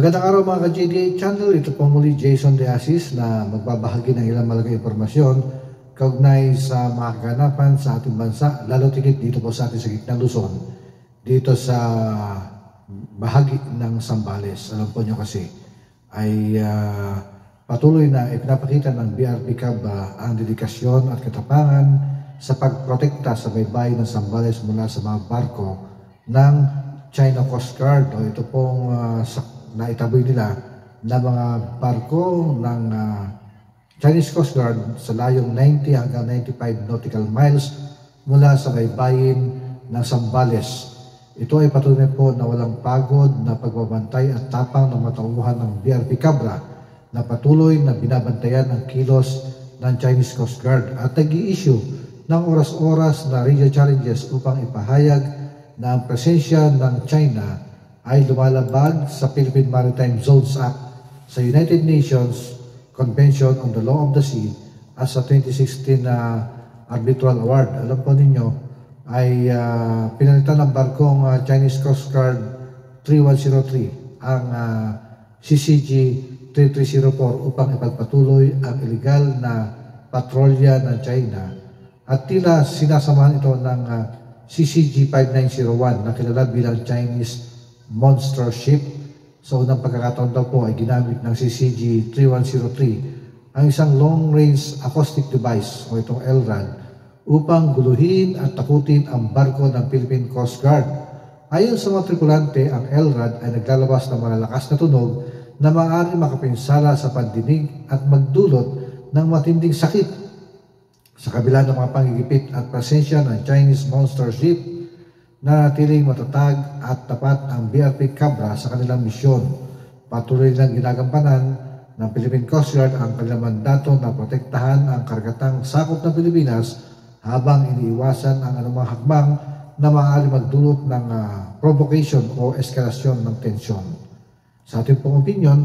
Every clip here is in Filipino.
Magandang araw mga ka-JDA channel. Ito po muli Jason De Asis na magbabahagi ng ilang malaking impormasyon kaugnay sa mga kaganapan sa ating bansa, lalo tigit dito po sa ating sa gitnang Luzon, dito sa bahagi ng Zambales. Alam po nyo kasi ay patuloy na ipinapakita ng BRP-CAB ang dedikasyon at katapangan sa pagprotekta sa baybayin ng Zambales mula sa mga barko ng China Coast Guard o ito pong naitaboy nila na mga barko ng Chinese Coast Guard sa layong 90 hanggang 95 nautical miles mula sa baybayin ng Zambales. Ito ay patuloy po na walang pagod na pagbabantay at tapang ng matauhan ng BRP-CAB na patuloy na binabantayan ang kilos ng Chinese Coast Guard at nag-i-issue ng oras-oras na radio challenges upang ipahayag na ang presensya ng China ay lumalabag sa Philippine Maritime Zones Act, sa United Nations Convention on the Law of the Sea at sa 2016 Arbitral Award. Alam po ninyo ay pinalitan ng barkong Chinese Coast Guard 3103 ang CCG 3304 upang ipagpatuloy ang illegal na patrolya ng China at tila sinasamahan ito ng CCG 5901 na kilala bilang Chinese Monster Ship. Sa unang pagkakataon daw po ay ginamit ng CCG 3103 ang isang long-range acoustic device o itong LRAD upang guluhin at takutin ang barko ng Philippine Coast Guard. Ayon sa mga tripulante, ang LRAD ay naglalabas ng malalakas na tunog na maaari makapinsala sa pandinig at magdulot ng matinding sakit. Sa kabila ng mga panggigipit at presensya ng Chinese Monster Ship, nanatiling matatag at tapat ang BRP-CAB sa kanilang misyon. Patuloy nilang ginagampanan ng Philippine Coast Guard ang kanilang mandato na protektahan ang kargatang sakop ng Pilipinas habang iniiwasan ang anumang hakbang na maaari magdulot ng provocation o eskalasyon ng tensyon. Sa ating pong opinion,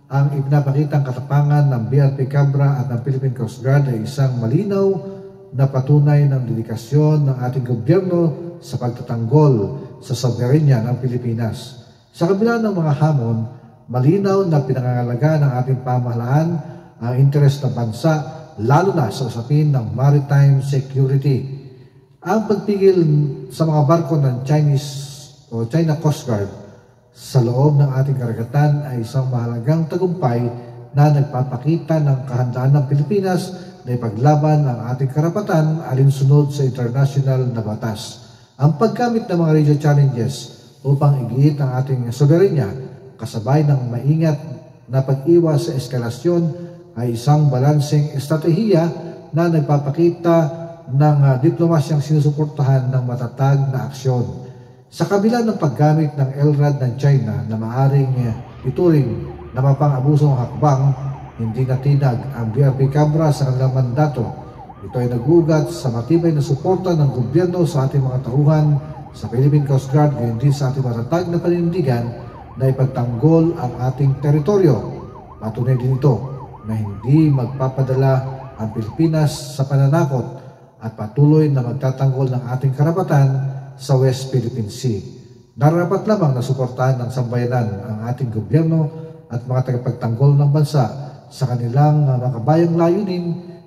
ang ipinapakitang katapangan ng BRP-CAB at ng Philippine Coast Guard ay isang malinaw na patunay ng dedikasyon ng ating gobyerno sa pagtatanggol sa soberenya ng Pilipinas. Sa kabila ng mga hamon, malinaw na pinangangalaga ng ating pamahalaan ang interes ng bansa, lalo na sa usapin ng maritime security. Ang pagpigil sa mga barko ng China Coast Guard sa loob ng ating karagatan ay isang mahalagang tagumpay na nagpapakita ng kahandaan ng Pilipinas na ipaglaban ang ating karapatan alinsunod sa international na batas. Ang paggamit ng mga radio challenges upang igiit ang ating soberenya kasabay ng maingat na pag-iwas sa eskalasyon ay isang balanseng estratehiya na nagpapakita ng diplomasyang sinusuportahan ng matatag na aksyon. Sa kabila ng paggamit ng LRAD ng China na maaring ituring na mapang-abusong hakbang, hindi natinag ang BRP-CAB sa kanilang mandato. Ito ay nagugat sa matibay na suporta ng gobyerno sa ating mga tauhan sa Philippine Coast Guard, gayon din sa ating matatag na panindigan na ipagtanggol ang ating teritoryo. Patunay din ito na hindi magpapadala ang Pilipinas sa pananakot at patuloy na magtatanggol ng ating karapatan sa West Philippine Sea. Nararapat lamang na suportahan ng sambayanan ang ating gobyerno at mga tagapagtanggol ng bansa sa kanilang makabayang layunin.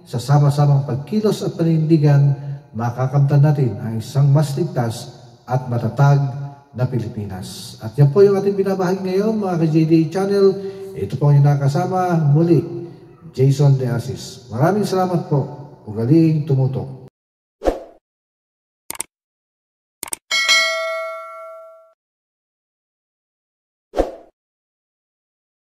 Sa sama-samang pagkilos at panindigan, makakamtan natin ang isang mas ligtas at matatag na Pilipinas. At yan po yung ating binabahagi ngayon mga ka-JDA channel. Ito po yung nakasama muli, Jason De Asis. Maraming salamat po. Ugaling tumutok.